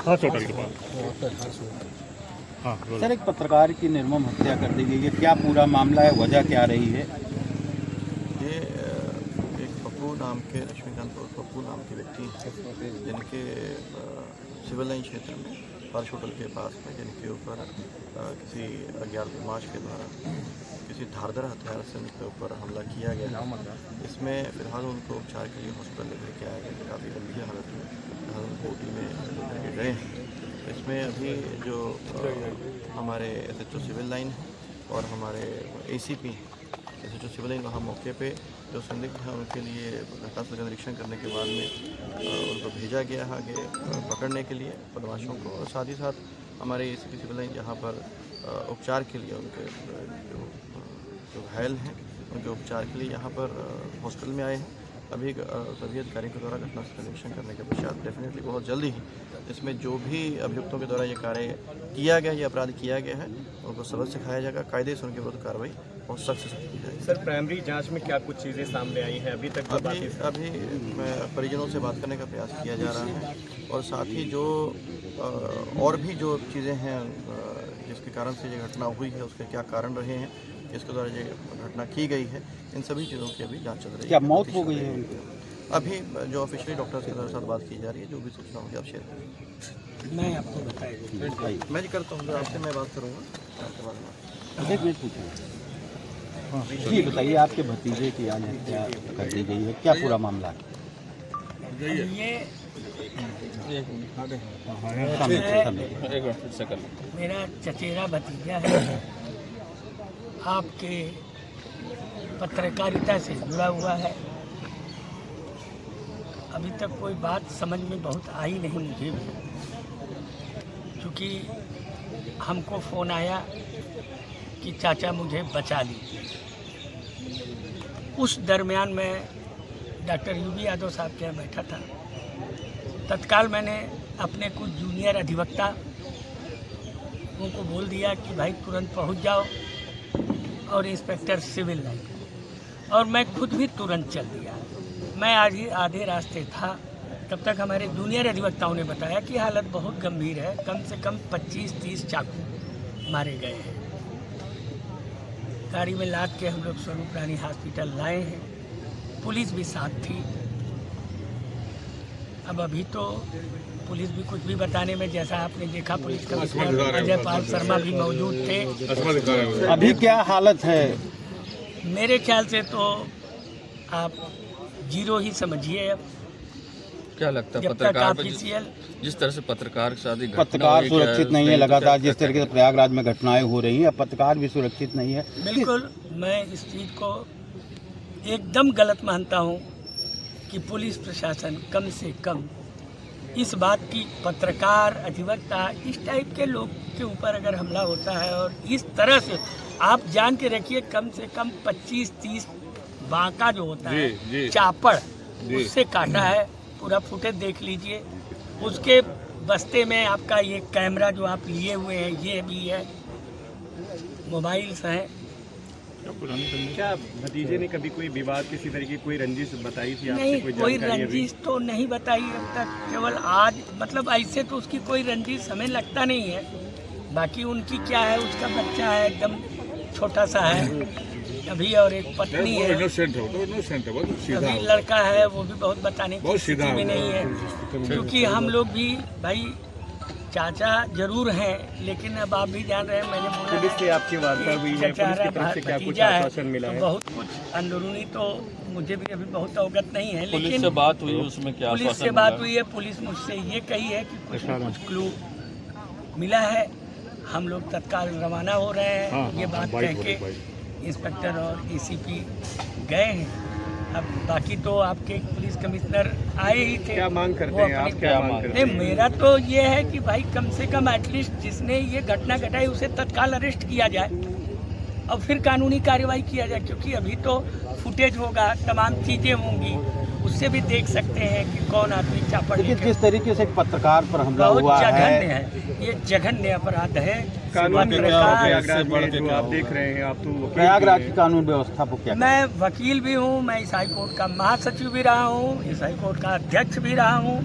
Hotel के पास। हाँ sir, एक पत्रकार की निर्मम हत्या कर दी गई है, क्या पूरा मामला है, वजह क्या रही है? ये एक पप्पू नाम के, लक्ष्मीकांत और पप्पू नाम के व्यक्ति जिनके सिविल लाइन क्षेत्र में फर्श होटल के पास में जिनके ऊपर किसी अज्ञात बदमाश के द्वारा किसी धारदार हथियार से उनके ऊपर हमला किया गया। इसमें फिलहाल उनको उपचार के लिए हॉस्पिटल लेकर के आया गया, काफ़ी गंभीर हालत में फिलहाल उनको ओटी में लेकर गए हैं। इसमें अभी जो हमारे SHO सिविल लाइन है और हमारे ACP SHO सिविल लाइन वहाँ मौके पे जो संदिग्ध हैं उनके लिए घटनास्थल का निरीक्षण करने के बाद में उनको भेजा गया है आगे पकड़ने के लिए बदमाशों को, और साथ ही साथ हमारे ACP सिविल लाइन जहाँ पर उपचार के लिए उनके जो घायल हैं उनके उपचार के लिए यहाँ पर हॉस्पिटल में आए हैं। अभी सभी अधिकारियों के द्वारा घटनास्थल का निरीक्षण करने के पश्चात डेफिनेटली बहुत जल्दी ही इसमें जो भी अभियुक्तों के द्वारा ये कार्य किया गया, ये अपराध किया गया है, उनको सबक सिखाया जाएगा, कायदे से उनके विरुद्ध कार्रवाई बहुत सख्त से सख्त की जाएगी। सर, प्राइमरी जांच में क्या कुछ चीज़ें सामने आई हैं अभी तक? अभी परिजनों से बात करने का प्रयास किया जा रहा है, और साथ ही जो और भी जो चीज़ें हैं जिसके कारण से ये घटना हुई है, उसके क्या कारण रहे हैं, जिसके द्वारा ये घटना की गई है, इन सभी चीज़ों की अभी जांच चल रही है। क्या मौत हो गई है उनकी? अभी जो ऑफिशियली डॉक्टर के साथ बात की जा रही है, जो भी सूचना होगी आप शेयर करें। मैं आपको बताइए, मैं जी करता हूँ, आपसे मैं बात करूँगा आपके बारे में। एक मिनट पूछूँ जी, बताइए, आपके भतीजे की आज हत्या कर दी गई है, क्या पूरा मामला है? ये मेरा चचेरा भतीजा है, आपके पत्रकारिता से जुड़ा हुआ है। अभी तक कोई बात समझ में बहुत आई नहीं मुझे भी, क्योंकि हमको फ़ोन आया कि चाचा मुझे बचा लीजिए। उस दरमियान मैं डॉक्टर UB यादव साहब के यहाँ बैठा था। तत्काल मैंने अपने कुछ जूनियर अधिवक्ता उनको बोल दिया कि भाई तुरंत पहुंच जाओ, और इंस्पेक्टर सिविल लाइन, और मैं खुद भी तुरंत चल दिया। मैं आज ही आधे रास्ते था, तब तक हमारे जूनियर अधिवक्ताओं ने बताया कि हालत बहुत गंभीर है, कम से कम 25-30 चाकू मारे गए हैं। गाड़ी में लाद के हम लोग स्वरूप रानी हॉस्पिटल लाए हैं, पुलिस भी साथ थी। अब अभी तो पुलिस भी कुछ भी बताने में, जैसा आपने देखा पुलिस कमिश्नर अजय पाल शर्मा भी मौजूद थे। अभी क्या हालत है? मेरे ख्याल से तो आप 0 ही समझिए। अब क्या लगता है जब तक पत्रकार पे ऑफिशियल जिस तरह से पत्रकार के साथ पत्रकार सुरक्षित नहीं है, लगातार जिस तरीके से प्रयागराज में घटनाएं हो रही हैं, अब पत्रकार भी सुरक्षित नहीं है। बिल्कुल, मैं इस चीज़ को एकदम गलत मानता हूँ कि पुलिस प्रशासन कम से कम इस बात की, पत्रकार, अधिवक्ता, इस टाइप के लोग के ऊपर अगर हमला होता है और इस तरह से, आप जान के रखिए कम से कम 25-30 बांका जो होता है चापड़, उससे काटा है। पूरा फुटेज देख लीजिए। उसके बस्ते में आपका ये कैमरा जो आप लिए हुए हैं ये भी है, मोबाइल्स हैं। क्या भतीजे ने कभी कोई विवाद, किसी तरीके की कोई रंजिश बताई थी आपसे? नहीं, कोई रंजिश तो नहीं बताई अब तक, केवल आज, मतलब ऐसे तो उसकी कोई रंजिश हमें लगता नहीं है। बाकी उनकी क्या है, उसका बच्चा है, एकदम छोटा सा है अभी, और एक पत्नी है, अभी लड़का है, वो भी बहुत बताने की स्थिति में नहीं है। क्योंकि हम लोग भी भाई चाचा जरूर हैं, लेकिन अब आप भी जान रहे हैं, मैंने बोला पुलिस से आपकी वार्ता हुई है, पुलिस की तरफ से क्या कुछ आश्वासन मिला है? बहुत कुछ अंदरूनी तो मुझे भी अभी बहुत अवगत नहीं है, पुलिस लेकिन से बात हुई, उसमें क्या पुलिस से बात हुई है। पुलिस मुझसे ये कही है कि कुछ क्लू मिला है, हम लोग तत्काल रवाना हो रहे हैं। ये बात कह के इंस्पेक्टर और ACP गए हैं। अब बाकी तो आपके पुलिस कमिश्नर आए ही थे। क्या मांग करते हैं आप? क्या मांग करते हैं? मेरा तो ये है कि भाई कम से कम एटलीस्ट जिसने ये घटना घटाई उसे तत्काल अरेस्ट किया जाए और फिर कानूनी कार्रवाई किया जाए, क्योंकि अभी तो फुटेज होगा, तमाम चीज़ें होंगी, उससे उससे भी देख सकते हैं कि कौन आदमी चापड़ देखिए लेके जिस तरीके से एक पत्रकार पर हमला बहुत हुआ जघन्य है, है, ये जघन्य अपराध है। कानून के क्या पत्रकार- प्रयागराज में जो आप देख रहे हैं, आप तो वकील प्रयागराज भी की हैं। कानून व्यवस्था को क्या मैं वकील भी हूँ, मैं इस हाईकोर्ट का महासचिव भी रहा हूँ, इस हाईकोर्ट का अध्यक्ष भी रहा हूँ,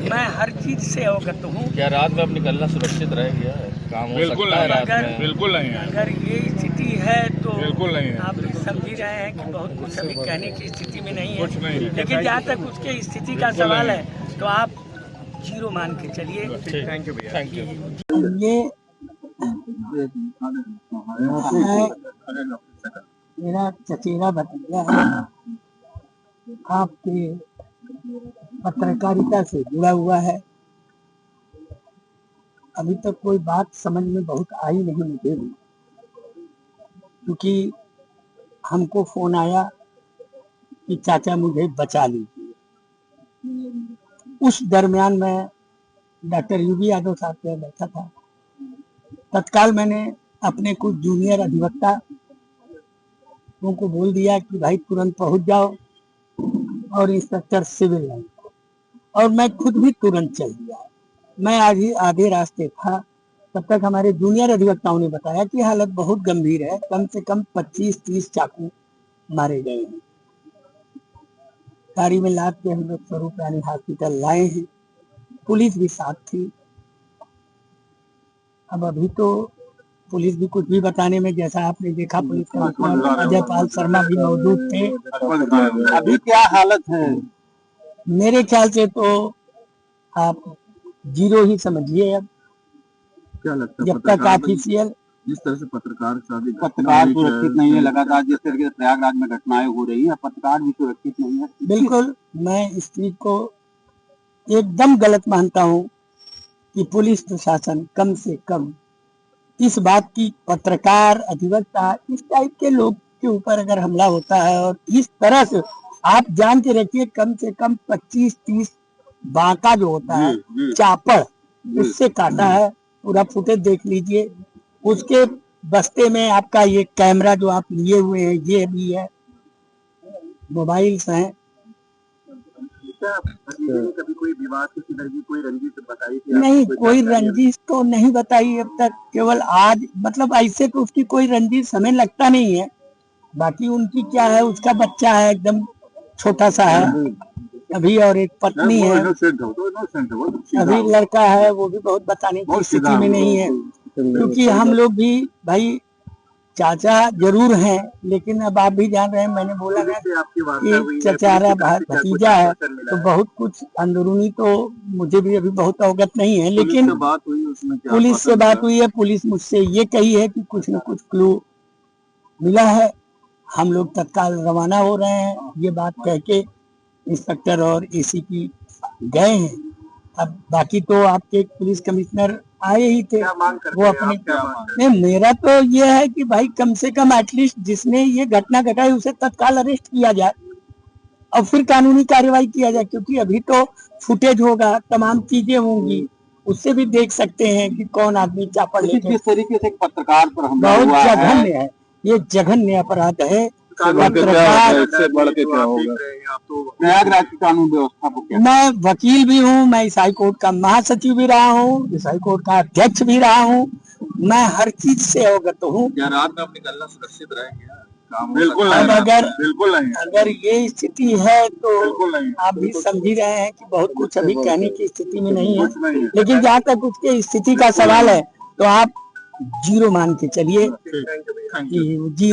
मैं हर चीज से अवगत हूँ। क्या रात में अब निकलना सुरक्षित रह गया है? काम हो सकता है रात में? बिल्कुल नहीं है, अगर ये स्थिति है तो बिल्कुल नहीं है। आप समझ ही रहे हैं कि बहुत कुछ अभी कहने की स्थिति में नहीं कुछ नहीं है, है। लेकिन जहाँ तक उसके स्थिति का बिल्कुल सवाल नहीं है तो आप जीरो मान के चलिए। थैंक यू भैया। Thank you. ये मेरा चचेरा भतीजा है, आपके पत्रकारिता से जुड़ा हुआ है। अभी तक कोई बात समझ में बहुत आई नहीं मुझे भी, क्योंकि हमको फोन आया कि चाचा मुझे बचा लीजिए। उस दरमियान मैं डॉक्टर यूबी यादव साहब के बैठा था। तत्काल मैंने अपने कुछ जूनियर अधिवक्ता को बोल दिया कि भाई तुरंत पहुंच जाओ और इंस्पेक्टर सिविल लाइन को, और मैं खुद भी तुरंत चल दिया। मैं आज ही आधे रास्ते था, तब तक हमारे जूनियर अधिवक्ताओं ने बताया कि हालत बहुत गंभीर है, कम से कम 25-30 चाकू मारे गए हैं। गाड़ी में लाद के हम लोग स्वरूप रानी हॉस्पिटल लाए हैं, पुलिस भी साथ थी। अब अभी तो पुलिस भी कुछ भी बताने में, जैसा आपने देखा पुलिस कमिश्नर अजय पाल शर्मा भी मौजूद थे। अभी क्या हालत है? मेरे ख्याल से तो आप जीरो ही समझिए। अब क्या लगता है जब तक ऑफिशियल जिस तरह से पत्रकार पत्रकार सुरक्षित नहीं है, लगातार जिस तरीके से प्रयागराज में घटनाएं हो रही हैं, पत्रकार भी सुरक्षित नहीं है। बिल्कुल मैं इस चीज को एकदम गलत मानता हूं कि पुलिस प्रशासन कम से कम इस बात की, पत्रकार अधिवक्ता इस टाइप के लोग के ऊपर अगर हमला होता है और इस तरह से, आप जान के रखिए कम से कम 25-30 बांका जो होता है चापड़, उससे काटा है। पूरा फुटेज देख लीजिए। उसके बस्ते में आपका ये कैमरा जो आप लिए हुए हैं ये भी है, मोबाइल्स हैं। कभी कोई विवाद किसी तरह की कोई रंजिश बताई थी? नहीं, कोई रंजिश तो नहीं बताई अब तक, केवल आज, मतलब ऐसे तो उसकी कोई रंजिश हमें लगता नहीं है। बाकी उनकी क्या है, उसका बच्चा है एकदम छोटा सा है अभी, और एक पत्नी है, अभी लड़का है, वो भी बहुत बताने की स्थिति में नहीं है। क्योंकि हम लोग भी भाई चाचा जरूर हैं, लेकिन अब आप भी जान रहे हैं, मैंने बोला ना कि चचारा भतीजा है, तो बहुत कुछ अंदरूनी तो मुझे भी अभी बहुत अवगत नहीं है। लेकिन पुलिस से बात हुई है, पुलिस मुझसे ये कही है कि कुछ न कुछ क्लू मिला है। हम लोग तत्काल रवाना हो रहे हैं, ये बात कह के इंस्पेक्टर और एसीपी गए हैं। अब बाकी तो आपके पुलिस कमिश्नर आए ही थे, वो अपने नहीं, मेरा तो ये है कि भाई कम से कम एटलीस्ट जिसने ये घटना घटाई उसे तत्काल अरेस्ट किया जाए और फिर कानूनी कार्रवाई किया जाए। क्योंकि अभी तो फुटेज होगा, तमाम चीजें होंगी, उससे भी देख सकते हैं कि कौन आदमी चापड़ लेके। जिस तरीके से एक पत्रकार पर हमला बहुत हुआ है, जघन्य है, ये जघन्य अपराध है। पत्रकार इससे बढ़ के क्या होगा? प्रयागराज की कानून व्यवस्था को क्या? मैं वकील भी हूँ, मैं इस हाईकोर्ट का महासचिव भी रहा हूँ, इस हाईकोर्ट का अध्यक्ष भी रहा हूँ, मैं हर चीज से अवगत हूँ। क्या रात में अब निकलना सुरक्षित रहेगा? बिल्कुल अब बिल्कुल नहीं, अगर ये स्थिति है तो बिल्कुल नहीं। आप भी समझ ही रहे हैं कि बहुत कुछ अभी कहने की स्थिति में नहीं है। नहीं है। लेकिन जहाँ तक उसके स्थिति का सवाल है तो आप जीरो मान के चलिए कि जी